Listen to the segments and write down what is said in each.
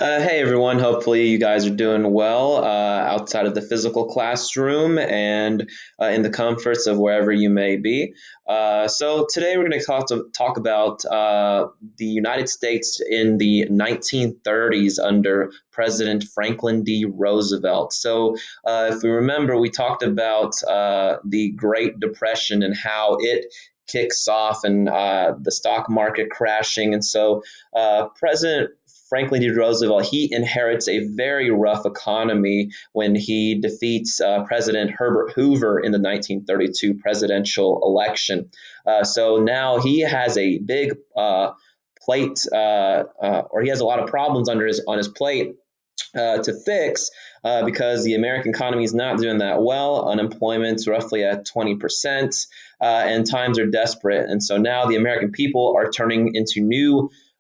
Hey everyone, hopefully you guys are doing well outside of the physical classroom and in the comforts of wherever you may be. So today we're going to talk about the United States in the 1930s under President Franklin D. Roosevelt. So if we remember, we talked about the Great Depression and how it kicks off and the stock market crashing. And so President Franklin D. Roosevelt, he inherits a very rough economy when he defeats President Herbert Hoover in the 1932 presidential election. So now he has a big plate, or he has a lot of problems on his plate to fix because the American economy is not doing that well. Unemployment's roughly at 20%, and times are desperate. And so now the American people are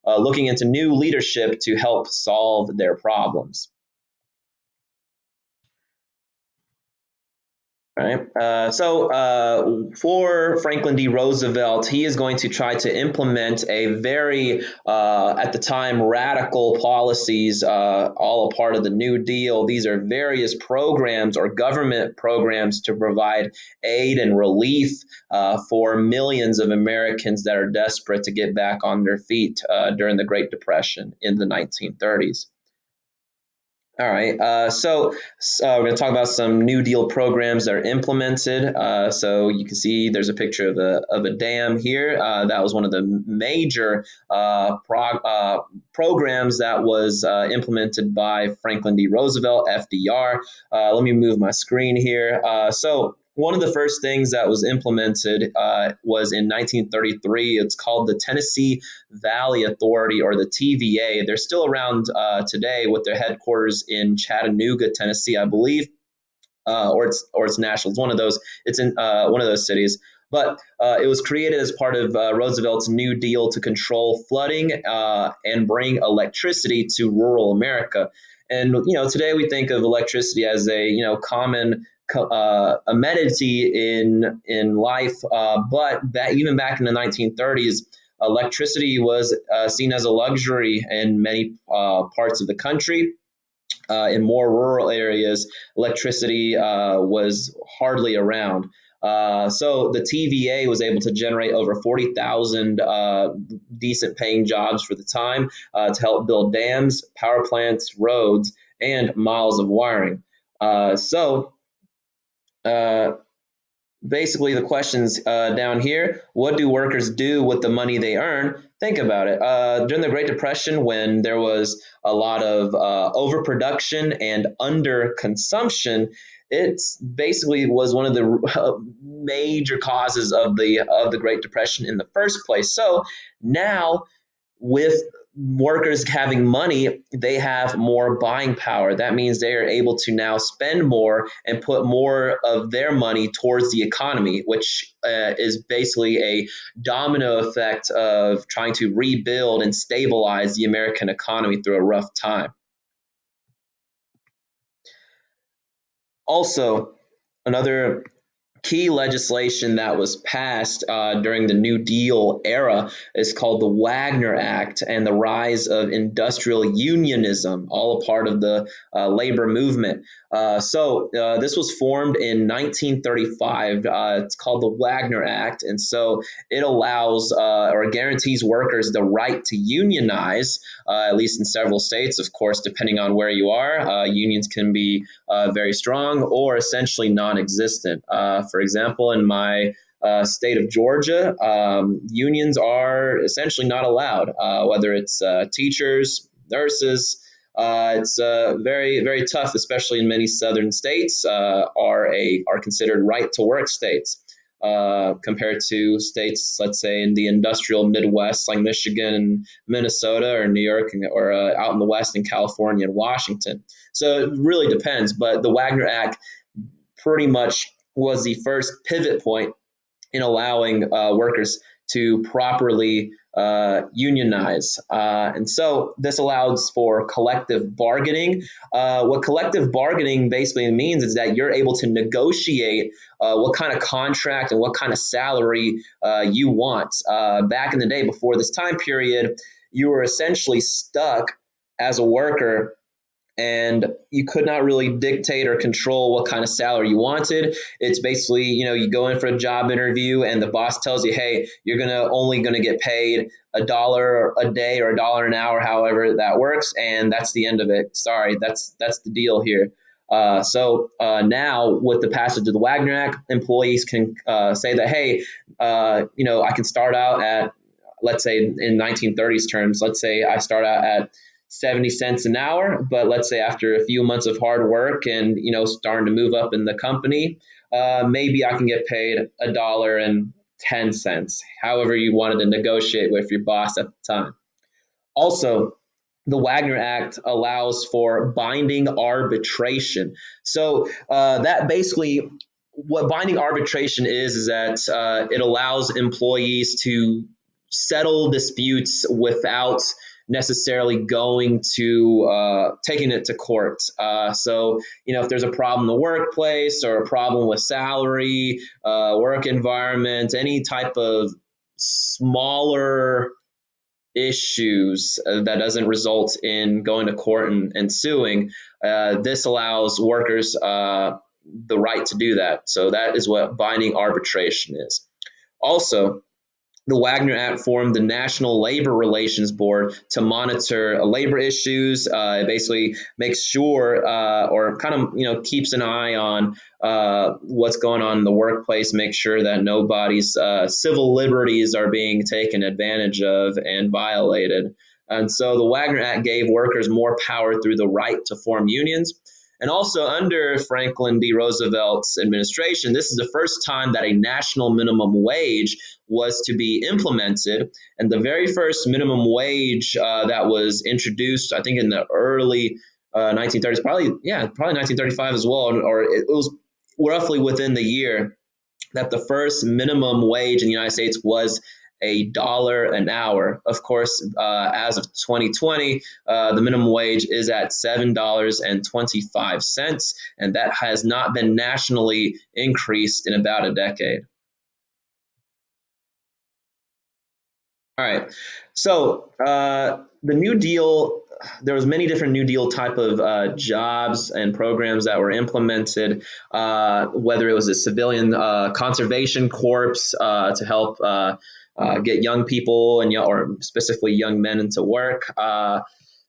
looking into new leadership to help solve their problems. Right. For Franklin D. Roosevelt, he is going to try to implement a very, at the time, radical policies, all a part of the New Deal. These are various programs or government programs to provide aid and relief for millions of Americans that are desperate to get back on their feet during the Great Depression in the 1930s. All right. We're going to talk about some New Deal programs that are implemented. So you can see there's a picture of a dam here. That was one of the major programs that was implemented by Franklin D. Roosevelt, FDR. Let me move my screen here. One of the first things that was implemented was in 1933. It's called the Tennessee Valley Authority, or the TVA. They're still around today with their headquarters in Chattanooga, Tennessee, I believe, or it's national. It's one of those. It's in one of those cities. But it was created as part of Roosevelt's New Deal to control flooding and bring electricity to rural America. And today we think of electricity as a common amenity in life, but that even back in the 1930s, electricity was seen as a luxury in many parts of the country. In more rural areas, electricity was hardly around. So the TVA was able to generate over 40,000 decent paying jobs for the time to help build dams, power plants, roads, and miles of wiring. So uh, Basically, the questions down here: what do workers do with the money they earn? Think about it. During the Great Depression, when there was a lot of overproduction and underconsumption, it basically was one of the major causes of the Great Depression in the first place. So now, with workers having money, they have more buying power. That means they are able to now spend more and put more of their money towards the economy, which is basically a domino effect of trying to rebuild and stabilize the American economy through a rough time. Also, another key legislation that was passed during the New Deal era is called the Wagner Act and the rise of industrial unionism, all a part of the labor movement. This was formed in 1935. It's called the Wagner Act, and so it allows or guarantees workers the right to unionize, at least in several states. Of course, depending on where you are, unions can be very strong or essentially non-existent. For example, in my state of Georgia, unions are essentially not allowed, whether it's teachers, nurses. It's very, very tough, especially in many southern states, are considered right to work states. Compared to states, let's say in the industrial Midwest, like Michigan and Minnesota, or New York, or out in the West in California and Washington. So it really depends. But the Wagner Act pretty much was the first pivot point in allowing workers to properly unionize. And so this allows for collective bargaining. What collective bargaining basically means is that you're able to negotiate what kind of contract and what kind of salary you want. Back in the day, before this time period, you were essentially stuck as a worker, and you could not really dictate or control what kind of salary you wanted. It's basically, you go in for a job interview and the boss tells you, hey, you're only gonna get paid $1 a day or $1 an hour, however that works, and that's the end of it. Sorry, that's the deal here. Now, with the passage of the Wagner Act, employees can say that, hey, I can start out at, let's say in 1930s terms, let's say I start out at 70 cents an hour, but let's say after a few months of hard work and starting to move up in the company, maybe I can get paid $1.10, however you wanted to negotiate with your boss at the time. Also, the Wagner Act allows for binding arbitration. So that basically, what binding arbitration is that it allows employees to settle disputes without necessarily going to taking it to court. If there's a problem in the workplace or a problem with salary, work environment, any type of smaller issues that doesn't result in going to court and suing, this allows workers the right to do that. So that is what binding arbitration is. Also, the Wagner Act formed the National Labor Relations Board to monitor labor issues. It basically makes sure, or kind of, keeps an eye on what's going on in the workplace, make sure that nobody's civil liberties are being taken advantage of and violated. And so the Wagner Act gave workers more power through the right to form unions. And also, under Franklin D. Roosevelt's administration, this is the first time that a national minimum wage was to be implemented. And the very first minimum wage that was introduced, I think in the early 1930s, probably 1935 as well, or it was roughly within the year that the first minimum wage in the United States was $1 an hour. Of course, as of 2020, the minimum wage is at $7.25, and that has not been nationally increased in about a decade. All right. So the New Deal, there was many different New Deal type of jobs and programs that were implemented, whether it was a civilian conservation corps to help get young people or specifically young men into work.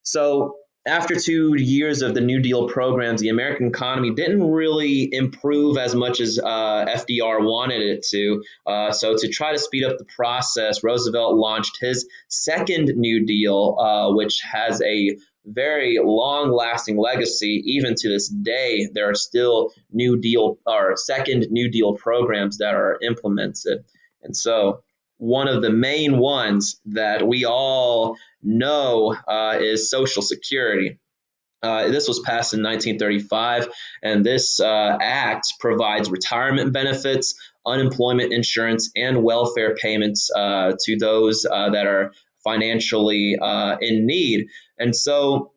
So after 2 years of the New Deal programs, the American economy didn't really improve as much as FDR wanted it to. So to try to speed up the process, Roosevelt launched his second New Deal, which has a very long-lasting legacy. Even to this day, there are still New Deal or second New Deal programs that are implemented. And so one of the main ones that we all know is Social Security. This was passed in 1935, and this act provides retirement benefits, unemployment insurance, and welfare payments to those that are financially in need. And so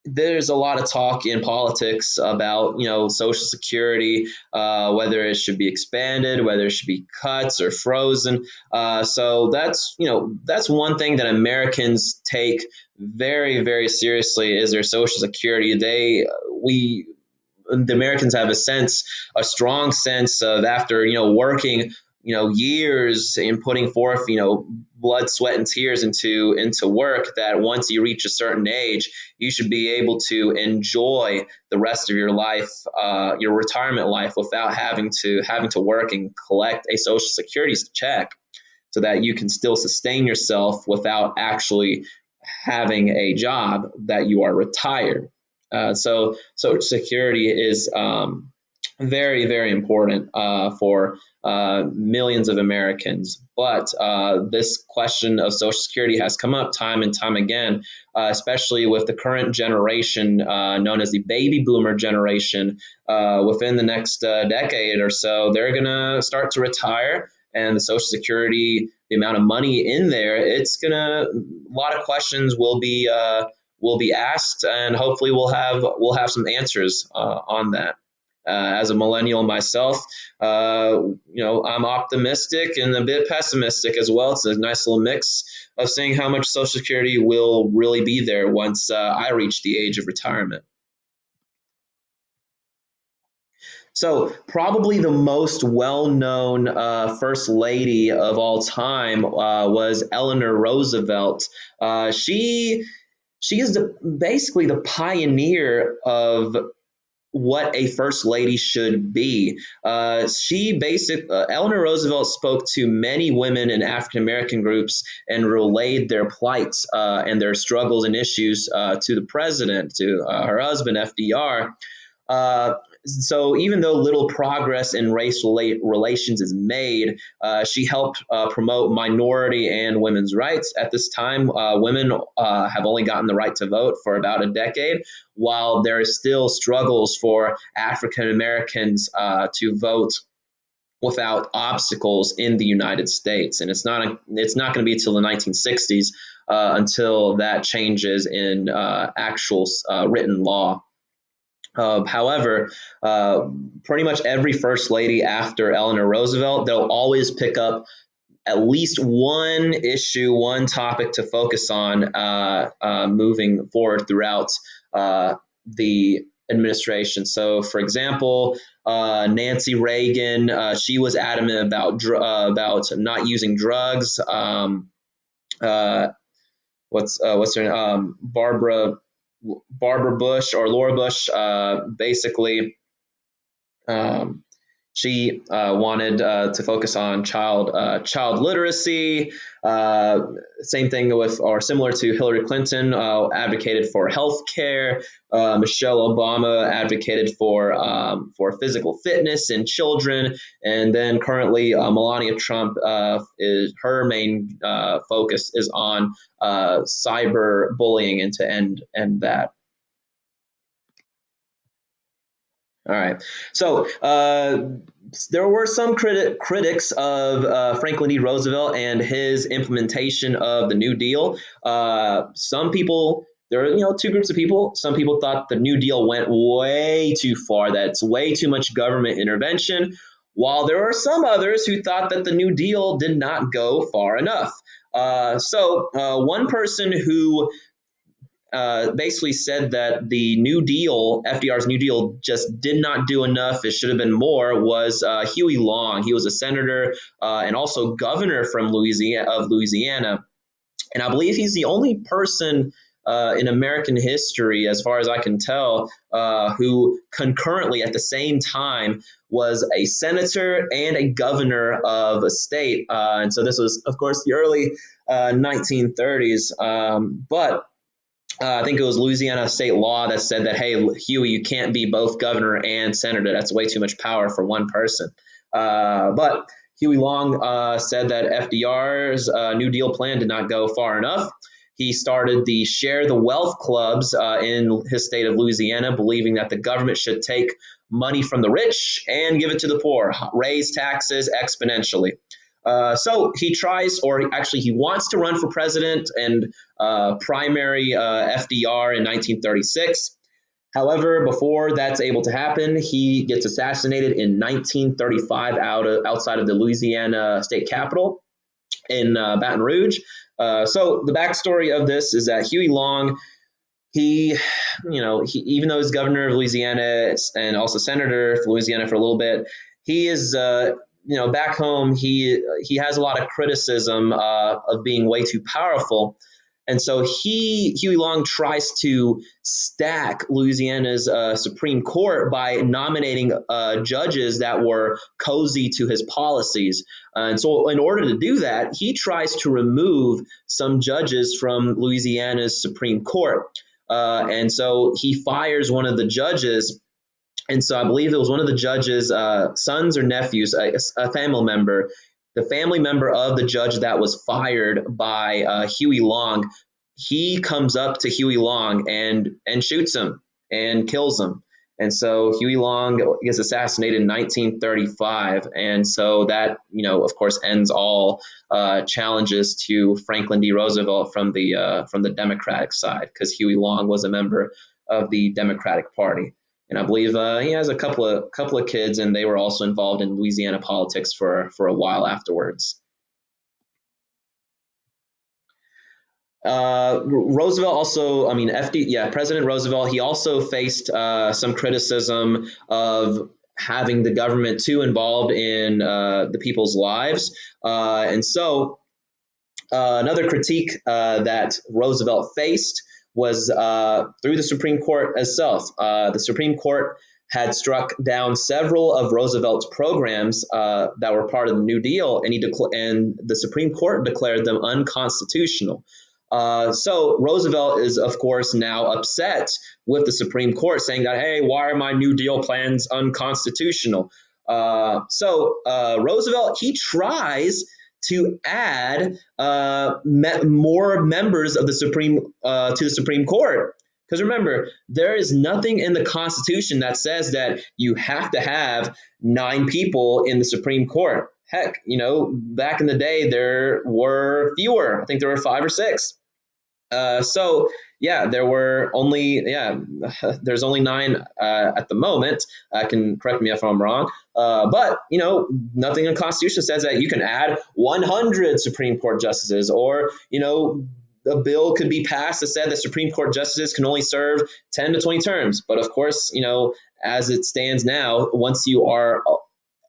there's a lot of talk in politics about Social Security, whether it should be expanded, whether it should be cuts or frozen. So that's one thing that Americans take very, very seriously is their Social Security. The Americans have a strong sense of, after working years and putting forth blood, sweat, and tears into work, that once you reach a certain age, you should be able to enjoy the rest of your life, your retirement life, without having to work and collect a Social Security check, so that you can still sustain yourself without actually having a job, that you are retired. So Social Security is very, very important for millions of Americans. But this question of Social Security has come up time and time again, especially with the current generation known as the baby boomer generation. Within the next decade or so, they're going to start to retire. And the Social Security, the amount of money in there, a lot of questions will be asked, and hopefully we'll have some answers on that. as a millennial myself, I'm optimistic and a bit pessimistic as well. It's a nice little mix of seeing how much Social Security will really be there once I reach the age of retirement. So, probably the most well known first lady of all time was Eleanor Roosevelt. She is basically the pioneer of what a first lady should be. Eleanor Roosevelt spoke to many women in African American groups and relayed their plights and their struggles and issues to the president, to her husband FDR. Uh, so even though little progress in relations is made, she helped promote minority and women's rights. At this time, women have only gotten the right to vote for about a decade, while there is still struggles for African Americans to vote without obstacles in the United States. And it's not going to be till the 1960s until that changes in actual written law. However, pretty much every first lady after Eleanor Roosevelt, they'll always pick up at least one issue, one topic to focus on moving forward throughout the administration. So, for example, Nancy Reagan, she was adamant about not using drugs. Uh, what's her name? Barbara Bush or Laura Bush, basically, um, she wanted to focus on child literacy. Same thing with, or similar to Hillary Clinton, advocated for health care. Michelle Obama advocated for physical fitness in children, and then currently Melania Trump is her main focus is on cyber bullying and to end that. All right. So there were some critics of Franklin D. Roosevelt and his implementation of the New Deal. Some people, there are two groups of people. Some people thought the New Deal went way too far, that it's way too much government intervention, while there are some others who thought that the New Deal did not go far enough. One person who basically said that the New Deal, FDR's New Deal, just did not do enough. It should have been more. Was Huey Long? He was a senator and also governor from Louisiana, and I believe he's the only person in American history, as far as I can tell, who concurrently at the same time was a senator and a governor of a state. And so this was, of course, the early 1930s. But I think it was Louisiana state law that said that, hey, Huey, you can't be both governor and senator. That's way too much power for one person. But Huey Long said that FDR's New Deal plan did not go far enough. He started the Share the Wealth clubs in his state of Louisiana, believing that the government should take money from the rich and give it to the poor, raise taxes exponentially. So he tries, or actually he wants to run for president and primary FDR in 1936. However, before that's able to happen, he gets assassinated in 1935 outside of the Louisiana state capitol in Baton Rouge. So the backstory of this is that Huey Long, he, even though he's governor of Louisiana and also senator for Louisiana for a little bit, he is, back home. He has a lot of criticism of being way too powerful, and so Huey Long tries to stack Louisiana's Supreme Court by nominating judges that were cozy to his policies. And so, in order to do that, he tries to remove some judges from Louisiana's Supreme Court. And so he fires one of the judges. And so I believe it was one of the judge's sons or nephews, a family member. The family member of the judge that was fired by Huey Long, he comes up to Huey Long and shoots him and kills him. And so Huey Long gets assassinated in 1935. And so that, of course, ends all challenges to Franklin D. Roosevelt from the Democratic side, because Huey Long was a member of the Democratic Party. and I believe he has a couple of kids, and they were also involved in Louisiana politics for a while afterwards. Roosevelt also, I mean, President Roosevelt, he also faced some criticism of having the government too involved in the people's lives. And so another critique that Roosevelt faced was through the Supreme Court itself. The Supreme Court had struck down several of Roosevelt's programs that were part of the New Deal, and and the Supreme Court declared them unconstitutional. So Roosevelt is, of course, now upset with the Supreme Court, saying that, hey, why are my New Deal plans unconstitutional? Roosevelt, he tries to add more members of the Supreme to the Supreme Court. Because remember, there is nothing in the Constitution that says that you have to have 9 people in the Supreme Court. Heck, back in the day, there were fewer. I think there were 5 or 6. So yeah, there's only 9 at the moment. Can correct me if I'm wrong, but nothing in the Constitution says that you can add 100 Supreme Court justices, or a bill could be passed that said that Supreme Court justices can only serve 10 to 20 terms. But of course, as it stands now, once you are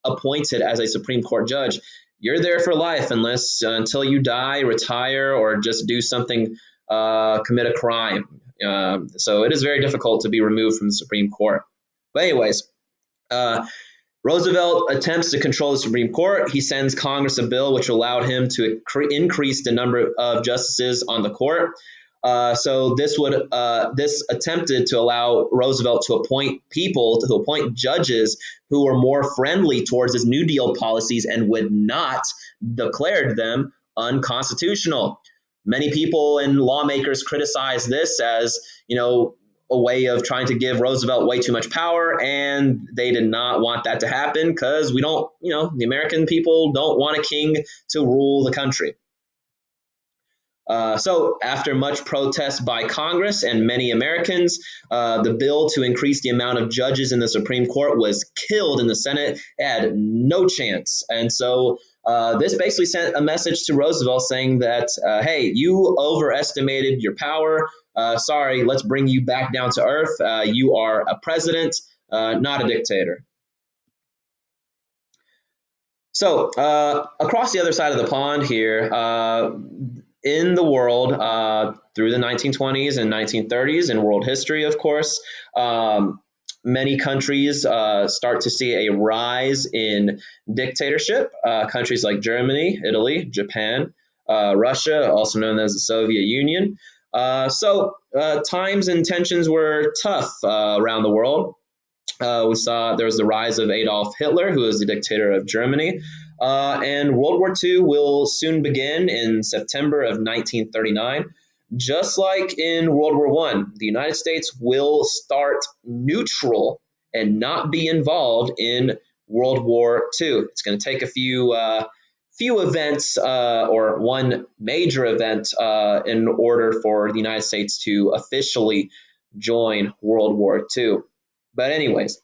appointed as a Supreme Court judge, you're there for life until you die, retire, or just do something, commit a crime. So it is very difficult to be removed from the Supreme Court. But anyways, uh, Roosevelt attempts to control the Supreme Court. He sends Congress a bill which allowed him to increase the number of justices on the court. So this attempted to allow Roosevelt to appoint judges who were more friendly towards his New Deal policies and would not declare them unconstitutional. Many people and lawmakers criticize this as, a way of trying to give Roosevelt way too much power, and they did not want that to happen because the American people don't want a king to rule the country. So, after much protest by Congress and many Americans, the bill to increase the amount of judges in the Supreme Court was killed in the Senate. It had no chance. And so, this basically sent a message to Roosevelt saying that, hey, you overestimated your power. Sorry, let's bring you back down to earth. You are a president, not a dictator. So, across the other side of the pond here, in the world, through the 1920s and 1930s, in world history, of course, many countries start to see a rise in dictatorship. Countries like Germany, Italy, Japan, Russia, also known as the Soviet Union. Times and tensions were tough around the world. We saw there was the rise of Adolf Hitler, who was the dictator of Germany. And World War II will soon begin in September of 1939. Just like in World War One, the United States will start neutral and not be involved in World War II. It's going to take a few events, or one major event, in order for the United States to officially join World War II. But anyways,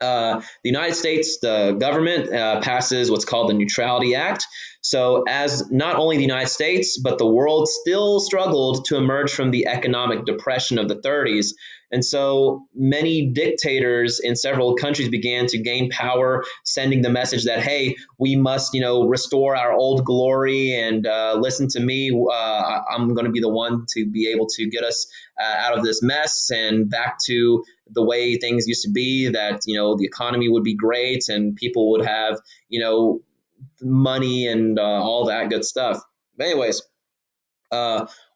the United States, the government, passes what's called the Neutrality Act. So, as not only the United States, but the world still struggled to emerge from the economic depression of the 30s. And so many dictators in several countries began to gain power, sending the message that, hey, we must, restore our old glory, and listen to me. I'm going to be the one to be able to get us out of this mess and back to the way things used to be, that the economy would be great and people would have money and all that good stuff. But anyways,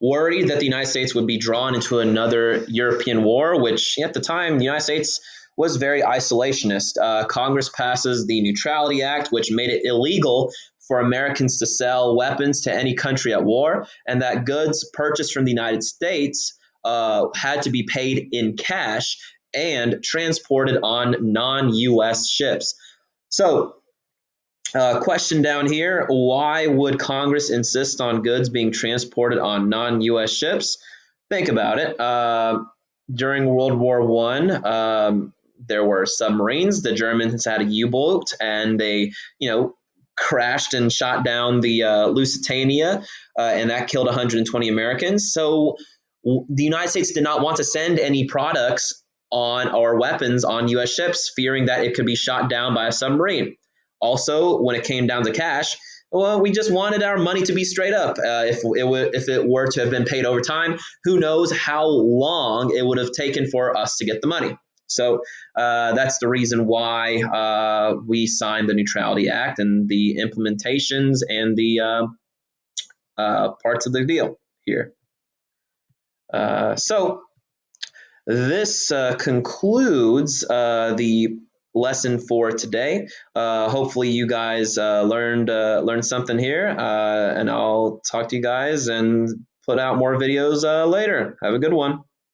worried that the United States would be drawn into another European war, which at the time the United States was very isolationist. Congress passes the Neutrality Act, which made it illegal for Americans to sell weapons to any country at war, and that goods purchased from the United States had to be paid in cash and transported on non-U.S. ships. So, question down here: why would Congress insist on goods being transported on non-U.S. ships? Think about it. During World War One, there were submarines. The Germans had a U-boat, and they, crashed and shot down the Lusitania, and that killed 120 Americans. So the United States did not want to send any products on or weapons on U.S. ships, fearing that it could be shot down by a submarine. Also, when it came down to cash, well, we just wanted our money to be straight up. If it were to have been paid over time, who knows how long it would have taken for us to get the money. So that's the reason why we signed the Neutrality Act and the implementations and the parts of the deal here. So this concludes the lesson for today. Hopefully, you guys learned something here, and I'll talk to you guys and put out more videos later. Have a good one.